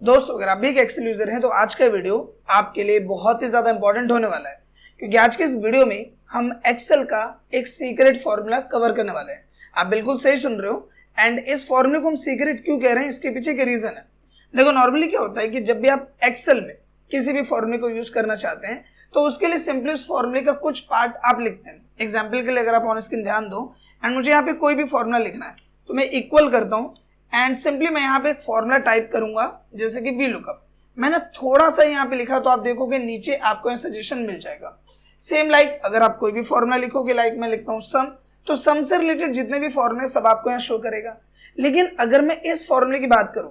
दोस्तों अगर आप भी एक एक्सेल यूजर हैं तो आज का वीडियो आपके लिए बहुत ही ज्यादा इंपॉर्टेंट होने वाला है, क्योंकि आज के इस वीडियो में हम एक्सेल का एक सीक्रेट फॉर्मूला कवर करने वाले हैं। आप बिल्कुल सही सुन रहे हो। एंड इस फॉर्मूले को हम सीक्रेट क्यों कह रहे हैं, इसके पीछे के रीजन है। देखो नॉर्मली क्या होता है कि जब भी आप एक्सेल में किसी भी फॉर्मूले को यूज करना चाहते हैं तो उसके लिए सिंपली उस फॉर्मूले का कुछ पार्ट आप लिखते हैं। एग्जाम्पल के लिए अगर आप ऑन स्क्रीन ध्यान दो एंड मुझे यहाँ पे कोई भी फॉर्मूला लिखना है तो मैं इक्वल करता हूँ एंड सिंपली मैं यहाँ पे एक फॉर्मूला टाइप करूंगा, जैसे कि वी लुकअप। मैंने थोड़ा सा यहाँ पे लिखा तो आप देखोगे नीचे आपको यहाँ सजेशन मिल जाएगा। सेम लाइक अगर आप कोई भी फॉर्मूला लिखोगे, लाइक मैं लिखता हूँ सम, तो सम से रिलेटेड जितने भी फॉर्मूले सब आपको यहाँ शो करेगा। लेकिन अगर मैं इस फॉर्मूले की बात करूं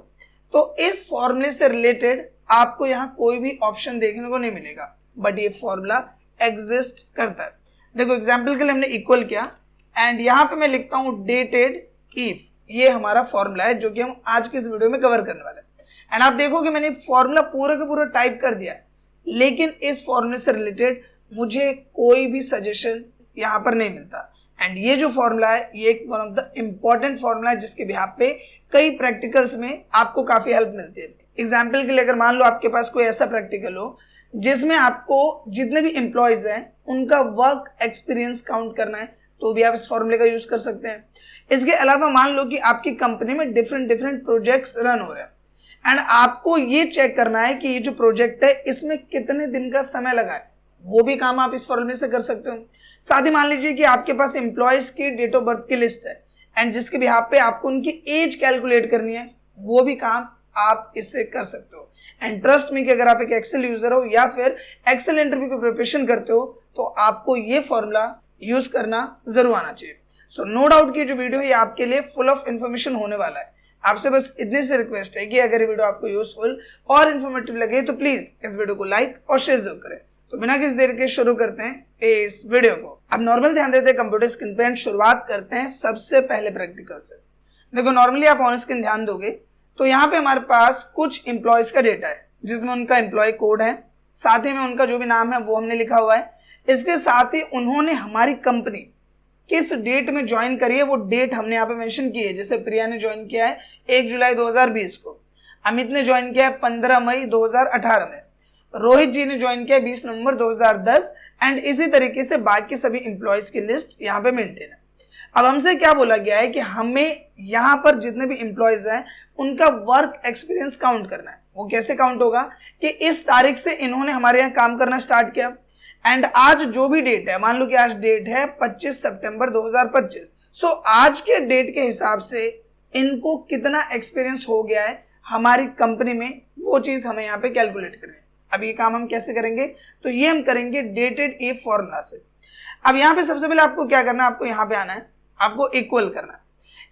तो इस फॉर्मूले से रिलेटेड आपको यहाँ कोई भी ऑप्शन देखने को नहीं मिलेगा, बट ये फॉर्मूला एग्जिस्ट करता है। देखो एग्जाम्पल के लिए हमने इक्वल किया एंड यहाँ पे मैं लिखता हूँ डेटेड इफ। ये हमारा फॉर्मूला है जो कि हम आज की इस वीडियो में कवर करने वाले हैं। एंड आप देखोगे मैंने फॉर्मूला पूरा का पूरा टाइप कर दिया है, लेकिन इस फॉर्मूले से रिलेटेड मुझे कोई भी सजेशन यहाँ पर नहीं मिलता। एंड ये जो फॉर्मूला है ये एक one of the important formula है जिसके बिहाफ पे कई प्रैक्टिकल्स में आपको काफी हेल्प मिलती है। एग्जाम्पल के लिए अगर मान लो आपके पास कोई ऐसा प्रैक्टिकल हो जिसमें आपको जितने भी एम्प्लॉयज हैं उनका वर्क एक्सपीरियंस काउंट करना है, तो भी आप इस फॉर्मूले का यूज कर सकते हैं। इसके अलावा मान लो कि आपकी कंपनी में डिफरेंट प्रोजेक्ट्स रन हो रहे हैं एंड आपको ये चेक करना है कि ये जो प्रोजेक्ट है इसमें कितने दिन का समय लगा है, वो भी काम आप इस फॉर्मूले से कर सकते हो। साथ ही मान लीजिए कि आपके पास एम्प्लॉयज की डेट ऑफ बर्थ की लिस्ट है एंड जिसके बिहाफ पे आपको उनकी एज कैलकुलेट करनी है, वो भी काम आप इससे कर सकते हो। एंड ट्रस्ट मी कि अगर आप एक एक्सेल यूजर हो या फिर एक्सेल इंटरव्यू की प्रिपरेशन करते हो तो आपको ये फॉर्मूला यूज करना जरूर आना चाहिए। सो नो डाउट कि जो वीडियो है ये आपके लिए फुल ऑफ इन्फॉर्मेशन होने वाला है। आपसे बस इतनी सी रिक्वेस्ट है कि अगर ये वीडियो आपको यूजफुल और इन्फॉर्मेटिव लगे तो प्लीज इस वीडियो को लाइक और शेयर जरूर करें। तो बिना किसी देर के शुरू करते हैं इस वीडियो को। अब नॉर्मल ध्यान देते हैं कंप्यूटर स्क्रीन पे एंड शुरुआत करते हैं सबसे पहले प्रैक्टिकल से। देखो नॉर्मली आप ऑन स्क्रीन ध्यान दोगे तो यहाँ पे हमारे पास कुछ एम्प्लॉयज का डेटा है जिसमें उनका एम्प्लॉय कोड है, साथ ही में उनका जो भी नाम है वो हमने लिखा हुआ है। इसके साथ ही उन्होंने हमारी कंपनी किस डेट में ज्वाइन करी है वो डेट हमने यहाँ पे मेंशन की है। जैसे प्रिया ने ज्वाइन किया है 1 जुलाई 2020 को, अमित ने ज्वाइन किया है 15 मई 2018 में, रोहित जी ने ज्वाइन किया 20 नवंबर 2010 एंड इसी तरीके से बाकी सभी एम्प्लॉयज की लिस्ट यहाँ पे मेंटेन है। अब हमसे क्या बोला गया है कि हमें यहाँ पर जितने भी एम्प्लॉयज हैं उनका वर्क एक्सपीरियंस काउंट करना है। वो कैसे काउंट होगा कि इस तारीख से इन्होंने हमारे यहाँ काम करना स्टार्ट किया एंड आज जो भी डेट है, मान लो कि आज डेट है 25 सितंबर 2025, सो आज के डेट के हिसाब से इनको कितना एक्सपीरियंस हो गया है हमारी कंपनी में, वो चीज हमें यहाँ पे कैलकुलेट करनी है। अब ये काम हम कैसे करेंगे, तो ये हम करेंगे डेटेड इफ फॉर्मूला से। अब यहाँ पे सबसे पहले आपको क्या करना है, आपको यहाँ पे आना है, आपको इक्वल करना है।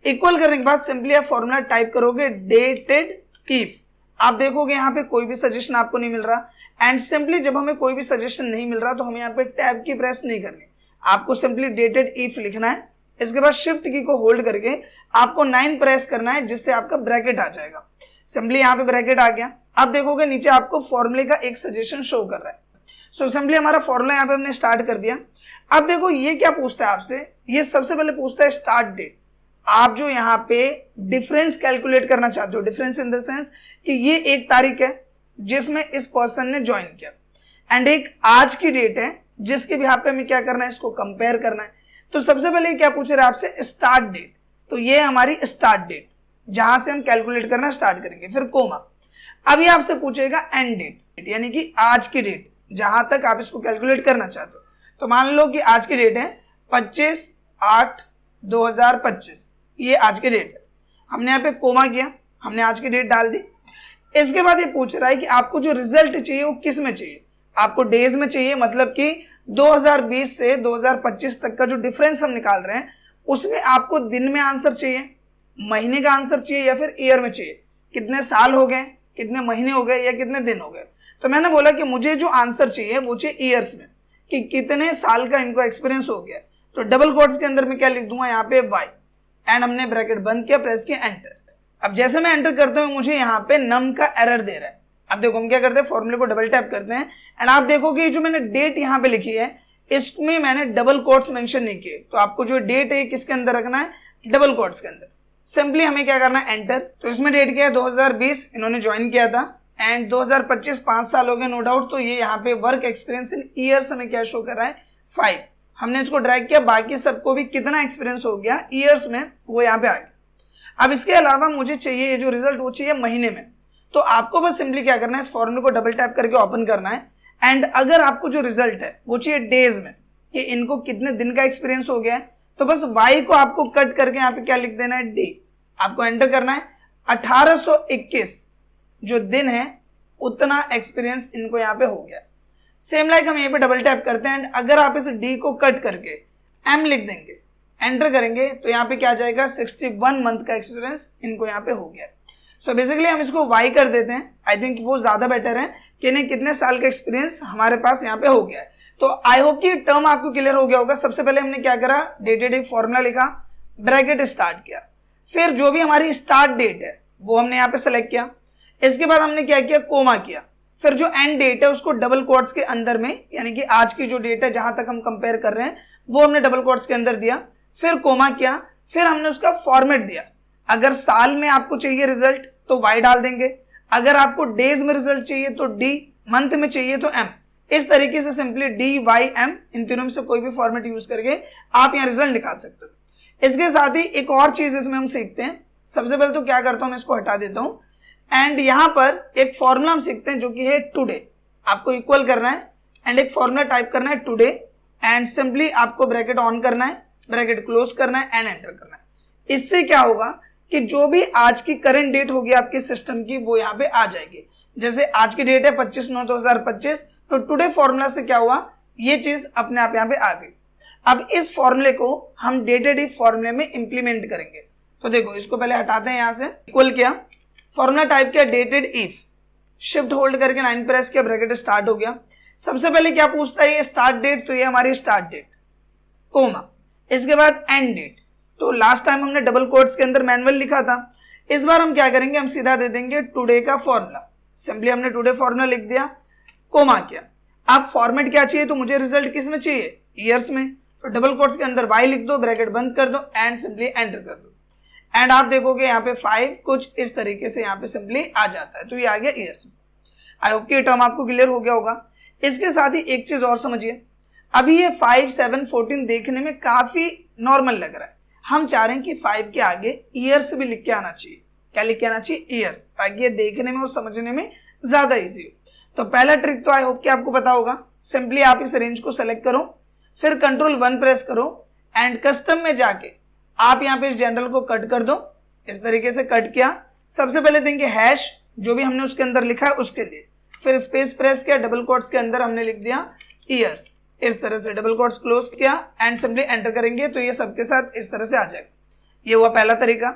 इक्वल करने के बाद सिंपली आप फॉर्मूला टाइप करोगे डेटेड इफ। आप देखोगे यहाँ पे कोई भी सजेशन आपको नहीं मिल रहा एंड सिंपली जब हमें कोई भी सजेशन नहीं मिल रहा तो हमें यहाँ पे टैब की प्रेस नहीं करनी, आपको सिंपली डेटेड इफ लिखना है। इसके बाद शिफ्ट की को होल्ड करके आपको 9 प्रेस करना है जिससे आपका ब्रैकेट आ जाएगा। सिंपली यहाँ पे ब्रैकेट आ गया। अब देखोगे नीचे आपको फॉर्मूले का एक सजेशन शो कर रहा है। सो सिंपली हमारा फॉर्मूला यहाँ पे हमने स्टार्ट कर दिया। अब देखो ये क्या पूछता है आपसे, ये सबसे पहले पूछता है स्टार्ट डेट। आप जो यहाँ पे डिफरेंस कैलकुलेट करना चाहते हो, डिफरेंस इन द सेंस कि ये एक तारीख है जिसमें इस पर्सन ने ज्वाइन किया एंड एक आज की डेट है जिसके भी पे हमें क्या करना है, इसको कंपेयर करना है। तो सबसे पहले क्या पूछ रहा है आपसे, स्टार्ट डेट। तो ये हमारी स्टार्ट डेट जहां से हम कैलकुलेट करना स्टार्ट करेंगे, फिर कोमा। अब ये आपसे पूछेगा एंड डेट, यानी कि आज की डेट जहां तक आप इसको कैलकुलेट करना चाहते हो। तो मान लो कि आज की डेट है 25/8/2025, ये आज की डेट है। हमने यहाँ पे कोमा किया, हमने आज की डेट डाल दी। इसके बाद ये पूछ रहा है कि आपको जो रिजल्ट चाहिए वो किस में चाहिए, आपको डेज में चाहिए, मतलब कि 2020 से 2025 तक का जो डिफरेंस हम निकाल रहे हैं उसमें आपको दिन में आंसर चाहिए, महीने का आंसर चाहिए या फिर ईयर में चाहिए, कितने साल हो गए, कितने महीने हो गए या कितने दिन हो गए। तो मैंने बोला कि मुझे जो आंसर चाहिए वो चाहिए ईयर्स में, कि कितने साल का इनको एक्सपीरियंस हो गया। तो डबल कोट्स के अंदर मैं क्या लिख दूंगा, यहाँ पे वाई एंड हमने ब्रैकेट बंद किया, प्रेस किया एंटर। अब जैसे मैं एंटर करता हूं मुझे यहाँ पे नम का एरर दे रहा है। अब देखो हम क्या करते हैं, फॉर्मूले को डबल टैप करते हैं एंड आप देखोगे जो मैंने डेट यहाँ पे लिखी है इसमें मैंने डबल कोट्स मेंशन नहीं किए। तो आपको जो डेट है किसके अंदर रखना है, डबल कोट्स के अंदर। सिंपली हमें क्या करना है, एंटर। तो इसमें डेट क्या है, 2020 इन्होंने ज्वाइन किया था एंड 2025 5 साल हो गए नो डाउट। तो ये यहाँ पे वर्क एक्सपीरियंस इन ईयर्स हमें क्या शो कर रहा है, 5। हमने इसको ड्रैग किया, बाकी सबको भी कितना एक्सपीरियंस हो गया ईयर्स में वो यहाँ पे आ गया। अब इसके अलावा मुझे चाहिए ये जो रिजल्ट वो चाहिए महीने में। तो आपको बस सिंपली क्या करना है, इस फॉर्मूले को डबल टैप करके ओपन करना है एंड अगर आपको जो रिजल्ट है वो चाहिए डेज में कि इनको कितने दिन का एक्सपीरियंस हो गया है, तो बस y को आपको कट करके यहाँ पे क्या लिख देना है, डे। आपको एंटर करना है। 1821 जो दिन है उतना एक्सपीरियंस इनको यहाँ पे हो गया। सेम लाइक हम यहाँ पे डबल टैप करते हैं एंड अगर आप इस d को कट करके m लिख देंगे, एंटर करेंगे, तो यहाँ पे क्या आ जाएगा, 61 मंथ का एक्सपीरियंस इनको यहाँ पे हो गया। सो बेसिकली हम इसको y कर देते हैं, आई थिंक वो ज्यादा बेटर है कि इन्हें कितने साल का एक्सपीरियंस हमारे पास यहाँ पे हो गया है। तो आई होप कि टर्म आपको क्लियर हो गया होगा। सबसे पहले हमने क्या करा, डेटेड फॉर्मूला लिखा, ब्रैकेट स्टार्ट किया, फिर जो भी हमारी स्टार्ट डेट है वो हमने यहाँ पे सेलेक्ट किया। इसके बाद हमने क्या किया, कोमा किया, फिर जो एंड डेट है उसको डबल कोट्स के अंदर में, यानी कि आज की जो डेट है जहां तक हम कंपेयर कर रहे हैं वो हमने डबल कोट्स के अंदर दिया, फिर कोमा किया, फिर हमने उसका फॉर्मेट दिया। अगर साल में आपको चाहिए रिजल्ट तो y डाल देंगे, अगर आपको डेज में रिजल्ट चाहिए तो d, मंथ में चाहिए तो m। इस तरीके से सिंपली d, y, m इन तीनों में से कोई भी फॉर्मेट यूज करके आप यहाँ रिजल्ट निकाल सकते हो। इसके साथ ही एक और चीज इसमें हम सीखते हैं। सबसे पहले तो क्या करता हूं, मैं इसको हटा देता हूं एंड यहां पर एक फॉर्मूला हम सीखते हैं जो कि है टुडे। आपको इक्वल करना है एंड एक फॉर्मूला टाइप करना है टुडे एंड सिंपली आपको ब्रैकेट ऑन करना है, ब्रैकेट क्लोज करना है एंड एंटर करना है। इससे क्या होगा कि जो भी आज की करंट डेट होगी आपके सिस्टम की वो यहाँ पे आ जाएगी। जैसे आज की डेट है 25/9/2025, तो टुडे फॉर्मूला से क्या हुआ, ये चीज अपने आप यहाँ पे आ गई। अब इस फॉर्मूले को हम डेटेड इफ फॉर्मूले में इंप्लीमेंट करेंगे। तो देखो इसको पहले हटाते हैं, यहाँ से इक्वल किया, फॉर्मूला टाइप किया डेटेड इफ, शिफ्ट होल्ड करके 9 प्रेस किया, ब्रैकेट स्टार्ट हो गया। सबसे पहले क्या पूछता है, ये स्टार्ट डेट, तो ये हमारी स्टार्ट डेट, कोमा, इसके बाद एंड डेट। तो लास्ट टाइम हमने डबल कोट्स के अंदर मैनुअल लिखा था, इस बार हम क्या करेंगे, हम सीधा दे देंगे टुडे का फॉर्मूला। सिंपली हमने टुडे फॉर्मूला लिख दिया, कोमा किया। अब फॉर्मेट क्या चाहिए, तो मुझे रिजल्ट किस में चाहिए, ईयर्स में, तो डबल कोट्स के अंदर y लिख दो, ब्रैकेट बंद कर दो एंड सिंपली एंटर कर दो एंड आप देखोगे यहाँ पे 5 कुछ इस तरीके से यहाँ पे सिंपली आ जाता है। तो ये आ गया ईयर्स में। आई होप कि टर्म आपको क्लियर हो गया होगा। इसके साथ ही एक चीज और समझिए, अभी ये 5, 7, 14 देखने में काफी नॉर्मल लग रहा है, हम चाह रहे हैं कि 5 के आगे ईयर्स भी लिख के आना चाहिए। क्या लिख के आना चाहिए, ईयर्स, ताकि ये देखने में और समझने में ज्यादा इजी हो। तो पहला ट्रिक तो आई होप कि आपको पता होगा। सिंपली आप इस रेंज को सेलेक्ट करो, फिर कंट्रोल 1 प्रेस करो एंड कस्टम में जाके आप यहाँ पे इस जनरल को कट कर दो। इस तरीके से कट किया, सबसे पहले देंगे हैश, जो भी हमने उसके अंदर लिखा है उसके लिए, फिर स्पेस प्रेस किया, डबल कोट्स के अंदर हमने लिख दिया ईयर्स, इस तरह से डबल कोट्स क्लोज किया एंड सिंपली एंटर करेंगे, तो ये सबके साथ इस तरह से आ जाएगा। ये हुआ पहला तरीका।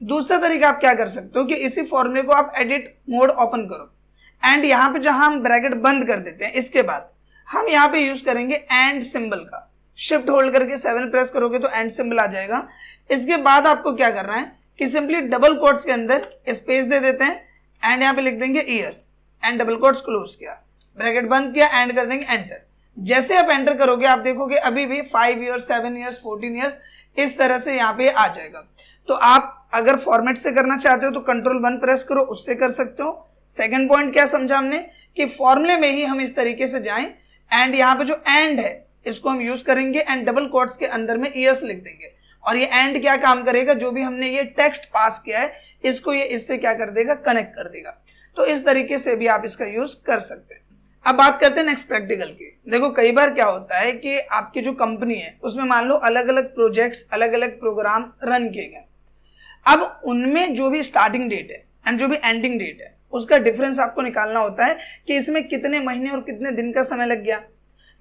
दूसरा तरीका आप क्या कर सकते हो कि इसी फॉर्मूले को आप एडिट मोड ओपन करो एंड यहाँ पे जहां हम ब्रैकेट बंद कर देते हैं, इसके बाद हम यहाँ पे यूज करेंगे एंड सिंबल का। शिफ्ट होल्ड करके 7 प्रेस करोगे तो एंड सिंबल आ जाएगा। इसके बाद आपको क्या करना है कि सिंपली डबल कोट्स के अंदर स्पेस दे देते हैं एंड यहाँ पे लिख देंगे years and double quotes close किया, ब्रैकेट बंद किया एंड कर देंगे एंटर। जैसे आप एंटर करोगे आप देखोगे अभी भी 5 ईयर्स, 7 ईयर्स, 14 ईयर्स इस तरह से यहाँ पे आ जाएगा। तो आप अगर फॉर्मेट से करना चाहते हो तो कंट्रोल 1 प्रेस करो, उससे कर सकते हो। सेकंड पॉइंट क्या समझा हमने कि फॉर्मूले में ही हम इस तरीके से जाएं एंड यहाँ पे जो एंड है इसको हम यूज करेंगे एंड डबल कोट्स के अंदर में ईयर्स लिख देंगे। और ये एंड क्या काम करेगा, जो भी हमने ये टेक्स्ट पास किया है इसको ये इससे क्या कर देगा, कनेक्ट कर देगा। तो इस तरीके से भी आप इसका यूज कर सकते हैं। अब बात करते हैं नेक्स्ट प्रैक्टिकल की। देखो कई बार क्या होता है कि आपकी जो कंपनी है उसमें मान लो अलग अलग प्रोजेक्ट्स, अलग अलग प्रोग्राम रन किए गए। अब उनमें जो भी स्टार्टिंग डेट है एंड जो भी एंडिंग डेट है उसका डिफरेंस आपको निकालना होता है कि इसमें कितने महीने और कितने दिन का समय लग गया,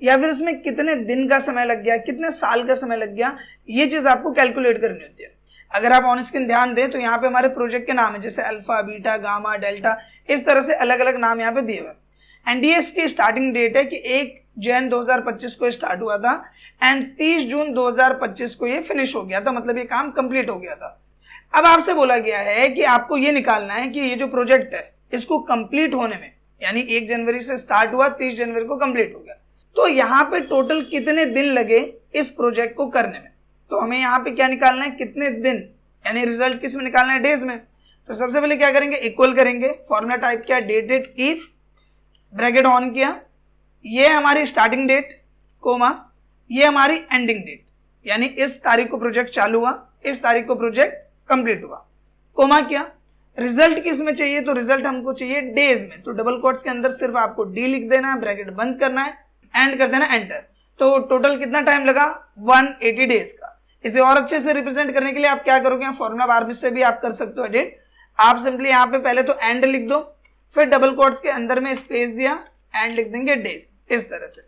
या फिर इसमें कितने दिन का समय लग गया, कितने साल का समय लग गया। ये चीज आपको कैलकुलेट करनी होती है। अगर आप ऑन स्क्रीन ध्यान दें तो यहाँ पे हमारे प्रोजेक्ट के नाम है, जैसे अल्फा, बीटा, गामा, डेल्टा, इस तरह से अलग अलग नाम यहाँ पे दिए हुए। एनडीएस की स्टार्टिंग डेट है कि 1 जनवरी 2025 को स्टार्ट हुआ था एंड 30 जून 2025 को ये फिनिश हो गया था, मतलब ये काम कंप्लीट हो गया था। अब आपसे बोला गया है कि आपको ये निकालना है कि ये जो प्रोजेक्ट है इसको कंप्लीट होने में, यानी 1 जनवरी से स्टार्ट हुआ, 30 जनवरी को कंप्लीट हो गया, तो यहाँ पे टोटल कितने दिन लगे इस प्रोजेक्ट को करने में। तो हमें यहाँ पे क्या निकालना है, कितने दिन, यानी रिजल्ट किस में निकालना है, डेज में। तो सबसे पहले क्या करेंगे, इक्वल करेंगे, फॉर्मूला टाइप किया डेटेड इफ, ब्रैकेट ऑन किया, ये हमारी स्टार्टिंग डेट कोमा, ये हमारी एंडिंग डेट, यानी इस तारीख को प्रोजेक्ट चालू हुआ, इस तारीख को प्रोजेक्ट कंप्लीट हुआ, कोमा किया। रिजल्ट किस में चाहिए, तो रिजल्ट हमको चाहिए डेज में, तो डबल कोट्स के अंदर सिर्फ आपको डी लिख देना है, ब्रैकेट बंद करना है, एंड कर देना एंटर। तो टोटल कितना टाइम लगा, 180 डेज का। इसे और अच्छे से रिप्रेजेंट करने के लिए आप क्या करोगे, फॉर्मूला बार से भी आप कर सकते हो एडिट। आप सिंपली यहाँ पे पहले तो एंड लिख दो, फिर डबल कोट्स के अंदर में स्पेस दिया, एंड लिख देंगे डेज, इस तरह से,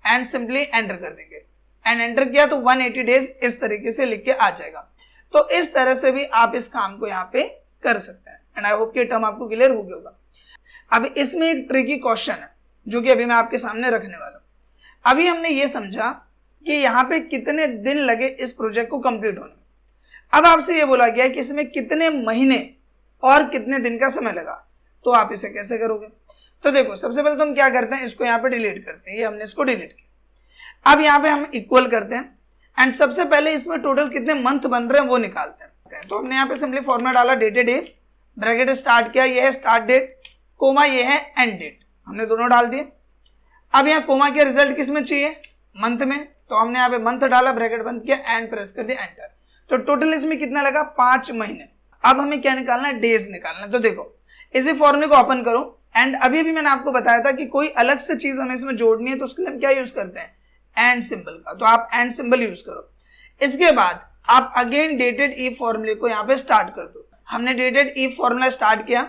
एंड सिंपली एंटर कर देंगे, एंड एंटर किया तो 180 डेज इस तरीके से लिख के आ जाएगा। तो इस तरह से भी आप इस काम को यहाँ पे कर सकते हैं, एंड आई होप कि टर्म आपको क्लियर हो गया होगा। अब इसमें एक ट्रिकी क्वेश्चन है जो कि अभी मैं आपके सामने रखने वाला हूं। अभी हमने ये समझा कि यहाँ पे कितने दिन लगे इस प्रोजेक्ट को कंप्लीट होने में। अब आपसे ये बोला गया है कि इसमें कितने महीने और कितने दिन का समय लगा, तो आप इसे कैसे करोगे। तो देखो, सबसे पहले तो हम क्या करते हैं, इसको यहाँ पे डिलीट करते हैं, ये हमने इसको डिलीट किया। अब यहाँ पे हम इक्वल करते हैं, एंड सबसे पहले इसमें टोटल कितने मंथ बन रहे हैं वो निकालते हैं। तो हमने यहाँ पे सिंपली फॉर्मूला डाला डेटेड इफ, ब्रैकेट स्टार्ट किया, ये है स्टार्ट डेट, कोमा ये है एंड डेट, हमने दोनों डाल दिए। अब यहाँ कोमा के रिजल्ट किस में चाहिए, मंथ में, तो हमने यहाँ पे मंथ डाला, ब्रैकेट बंद किया, एंड प्रेस कर दिया एंटर। तो टोटल इसमें कितना लगा, 5 महीने। अब हमें क्या निकालना है, डेज निकालना है। तो देखो, इसी फॉर्मूले को ओपन करो, एंड अभी भी मैंने आपको बताया था कि कोई अलग से चीज हमें इसमें जोड़नी है, तो उसके लिए हम क्या यूज करते हैं, एंड सिंबल का। तो आप एंड सिंबल यूज करो। इसके बाद आप अगेन डेटेड ई फॉर्मूले को यहाँ पे स्टार्ट कर दो। हमने डेटेड ई फॉर्मूला स्टार्ट किया,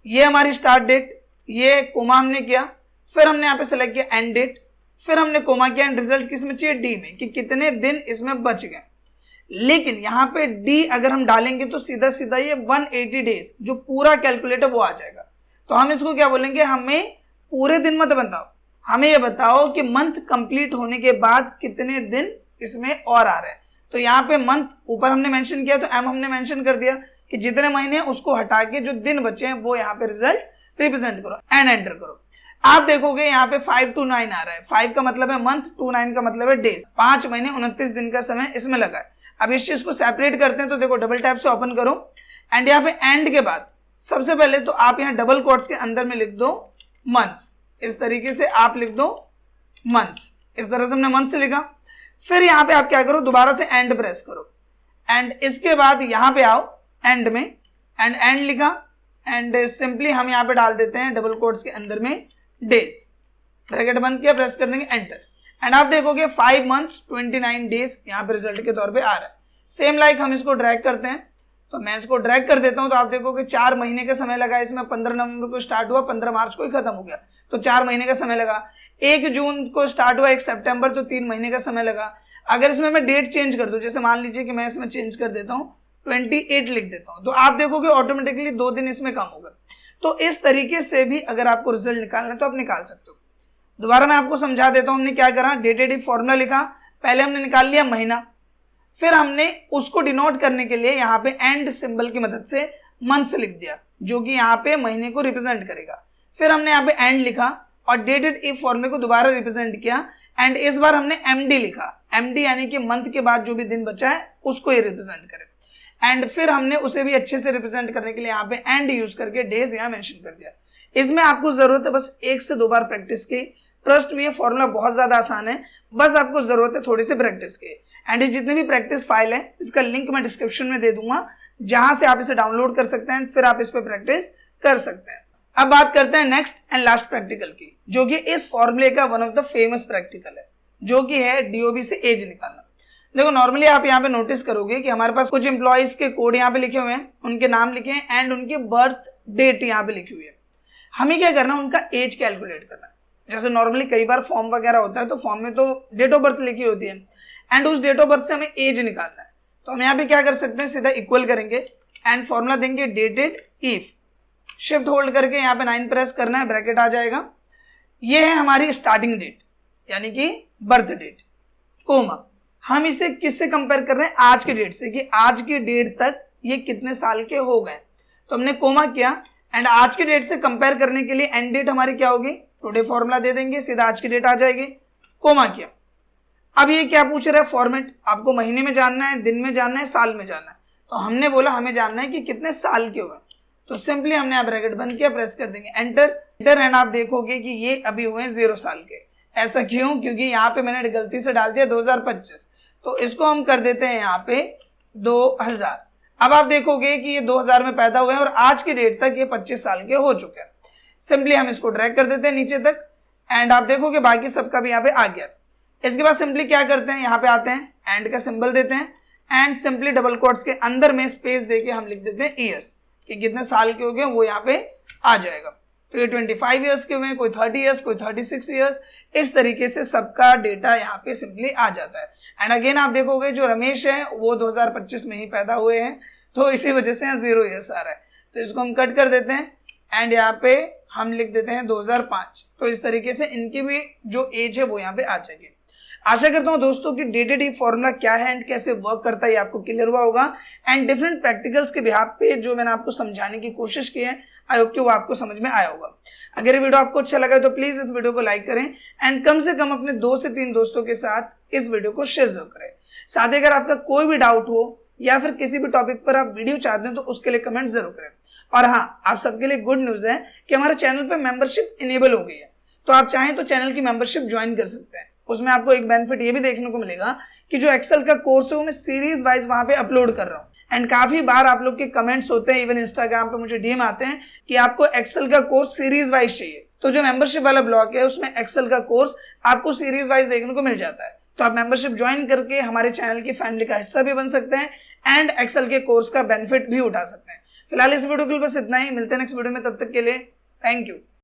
ये हमारी स्टार्ट डेट, ये कोमा हमने किया, फिर हमने यहाँ पे सेलेक्ट किया एंड डेट, फिर हमने कोमा किया, एंड रिजल्ट किस में चाहिए, डी में, कि कितने दिन इसमें बच गए। लेकिन यहाँ पे डी अगर हम डालेंगे तो सीधा सीधा ये 180 डेज जो पूरा कैलकुलेट है वो आ जाएगा। तो हम इसको क्या बोलेंगे, हमें पूरे दिन मत बताओ, हमें ये बताओ कि मंथ कंप्लीट होने के बाद कितने दिन इसमें और आ रहे हैं। तो यहाँ पे मंथ ऊपर हमने मेंशन किया, तो एम हमने मेंशन कर दिया कि जितने महीने हैं उसको हटा के जो दिन बचे हैं वो यहाँ पे रिजल्ट रिप्रेजेंट करो, एंड एंटर करो। आप देखोगे यहाँ पे 5 to 9 आ रहा है, 5 का मतलब है मंथ, 2 9 का मतलब है डेज। 5 महीने 29 दिन का समय इसमें लगा है। अब इस चीज को सेपरेट करते हैं, तो देखो डबल टैप से ओपन करो, एंड यहाँ पे एंड के बाद सबसे पहले तो आप यहाँ डबल कोट्स के अंदर में लिख दो मंथ्स, इस तरीके से आप लिख दो मंथ्स, इस तरह से हमने मंथ से लिखा। फिर यहाँ पे आप क्या करो, दोबारा से एंड प्रेस करो, एंड इसके बाद यहाँ पे आओ एंड में, एंड एंड लिखा, एंड सिंपली हम यहाँ पे डाल देते हैं डबल कोट्स के अंदर में डेज, ब्रैकेट बंद किया, प्रेस कर देंगे एंटर, एंड आप देखोगे 5 months 29 डेज यहाँ पे रिजल्ट के तौर पे आ रहा है। सेम लाइक हम इसको ड्रैग करते हैं, तो मैं इसको ड्रैग कर देता हूं, तो आप देखोगे 4 महीने का समय लगा इसमें। 15 नवंबर को स्टार्ट हुआ, 15 मार्च को ही खत्म हो गया, तो 4 महीने का समय लगा। 1 जून को स्टार्ट हुआ, 1 सितंबर, तो 3 महीने का समय लगा। अगर इसमें मैं डेट चेंज कर दूं, जैसे मान लीजिए कि मैं इसमें चेंज कर देता हूँ 28 लिख देता हूँ, तो आप देखोगे ऑटोमेटिकली 2 दिन इसमें कम होगा। तो इस तरीके से भी अगर आपको रिजल्ट निकालना है तो आप निकाल सकते हो। दोबारा मैं आपको समझा देता हूं, हमने क्या करा, डेटेड इफ फॉर्मूला लिखा, पहले हमने निकाल लिया महीना, फिर हमने उसको डिनोट करने के लिए यहाँ पे एंड सिंबल की मदद से मंथ्स लिख दिया, जो कि यहाँ पे महीने को रिप्रेजेंट करेगा। फिर हमने यहाँ पे एंड लिखा और डेटेड इफ फॉर्मूले को दोबारा रिप्रेजेंट किया, एंड इस बार हमने एमडी लिखा, एमडी यानी कि मंथ के बाद जो भी दिन बचा है उसको ये रिप्रेजेंट करे। एंड फिर हमने उसे भी अच्छे से रिप्रेजेंट करने के लिए यहाँ पे एंड यूज करके डेज यहाँ मेंशन कर दिया। इसमें आपको जरूरत है बस 1 से 2 बार प्रैक्टिस की। ट्रस्ट में ये फॉर्मूला बहुत ज्यादा आसान है, बस आपको जरूरत है थोड़ी सी प्रैक्टिस की। एंड ये जितने भी प्रैक्टिस फाइल है इसका लिंक मैं डिस्क्रिप्शन में दे दूंगा, जहां से आप इसे डाउनलोड कर सकते हैं, फिर आप इस पे प्रैक्टिस कर सकते हैं। अब बात करते हैं नेक्स्ट एंड लास्ट प्रैक्टिकल की, जो कि इस फॉर्मूले का one of the famous practical है, जो कि है डीओबी से एज निकालना। देखो नॉर्मली आप यहाँ पे नोटिस करोगे कि हमारे पास कुछ एम्प्लॉइज के कोड यहाँ पे लिखे हुए हैं, उनके नाम लिखे हैं एंड उनकी बर्थ डेट यहाँ पे लिखी हुई है। हमें क्या करना है, उनका एज कैलकुलेट करना है। जैसे नॉर्मली कई बार फॉर्म वगैरह होता है तो फॉर्म में तो डेट ऑफ बर्थ लिखी होती है, एंड उस डेट ऑफ बर्थ से हमें एज निकालना है। तो हम यहाँ पे क्या कर सकते हैं, सीधा इक्वल करेंगे एंड फॉर्मूला देंगे डेटेड इफ, शिफ्ट होल्ड करके यहाँ पे 9 प्रेस करना है, ब्रैकेट आ जाएगा। ये है हमारी स्टार्टिंग डेट यानी कि बर्थ डेट, कोमा। हम इसे किससे कंपेयर कर रहे हैं, आज की डेट से, कि आज की डेट तक ये कितने साल के हो गए। तो हमने कोमा किया एंड आज की डेट से कंपेयर करने के लिए एंड डेट हमारी क्या होगी, टुडे फॉर्मूला दे देंगे, सीधा आज की डेट आ जाएगी, कोमा किया। अब ये क्या पूछ रहा है फॉर्मेट, आपको महीने में जानना है, दिन में जानना है, साल में जानना है। तो हमने बोला हमें जानना है कि कितने साल के हुए, तो सिंपली हमने यहाँ ब्रैकेट बंद किया, प्रेस कर देंगे एंटर एंड आप देखोगे कि ये अभी हुए हैं 0 साल के। ऐसा क्यों? क्योंकि यहाँ पे मैंने गलती से डाल दिया 2025, तो इसको हम कर देते हैं यहाँ पे 2000। अब आप देखोगे कि ये 2000 में पैदा हुए हैं और आज की डेट तक ये 25 साल के हो चुके हैं। सिंपली हम इसको ड्रैग कर देते हैं नीचे तक एंड आप देखोगे बाकी सबका भी यहाँ पे आ गया। इसके बाद सिंपली क्या करते हैं, यहाँ पे आते हैं, एंड का सिंबल देते हैं एंड सिंपली डबल कोट्स के अंदर में स्पेस देके हम लिख देते हैं ईयर्स, कि कितने साल के हो गए वो यहाँ पे आ जाएगा। तो ये 25 ईयर्स के हुए, कोई 30 ईयर्स, कोई 36 ईयर्स, इस तरीके से सबका डेटा यहाँ पे सिंपली आ जाता है। एंड अगेन आप देखोगे जो रमेश है वो 2025 में ही पैदा हुए हैं, तो इसी वजह से यहाँ 0 ईयर्स आ रहा है। तो इसको हम कट कर देते हैं एंड यहाँ पे हम लिख देते हैं 2005। तो इस तरीके से इनकी भी जो एज है वो यहाँ पे आ जाएगी। आशा करता हूँ दोस्तों कि DTD फॉर्मूला क्या है एंड कैसे वर्क करता है ये आपको क्लियर हुआ होगा। एंड डिफरेंट प्रैक्टिकल्स के बिहाफ पे जो मैंने आपको समझाने की कोशिश की है, आई होप कि वो आपको समझ में आया होगा। अगर ये वीडियो आपको अच्छा लगा तो प्लीज इस वीडियो को लाइक करें एंड कम से कम अपने 2 से 3 दोस्तों के साथ इस वीडियो को शेयर जरूर करें। साथ ही अगर आपका कोई भी डाउट हो या फिर किसी भी टॉपिक पर आप वीडियो चाहते हैं तो उसके लिए कमेंट जरूर करें। और हाँ, आप सबके लिए गुड न्यूज है कि हमारे चैनल पे मेंबरशिप इनेबल हो गई है, तो आप चाहें तो चैनल की मेंबरशिप ज्वाइन कर सकते हैं। उसमें आपको एक बेनिफिट ये भी देखने को मिलेगा कि जो एक्सेल का कोर्स है वो मैं सीरीज वाइज वहां पे अपलोड कर रहा हूँ। एंड काफी बार आप लोग के कमेंट्स होते हैं, इवन इंस्टाग्राम पे मुझे डीएम आते हैं कि आपको एक्सेल का कोर्स सीरीज वाइज चाहिए। तो जो मेंबरशिप वाला ब्लॉक है उसमें एक्सेल का कोर्स आपको सीरीज वाइज देखने को मिल जाता है। तो आप मेंबरशिप ज्वाइन करके हमारे चैनल की फैमिली का हिस्सा भी बन सकते हैं एंड एक्सेल के कोर्स का बेनिफिट भी उठा सकते हैं। फिलहाल इस वीडियो के लिए बस इतना ही, मिलते हैं नेक्स्ट वीडियो में, तब तक के लिए थैंक यू।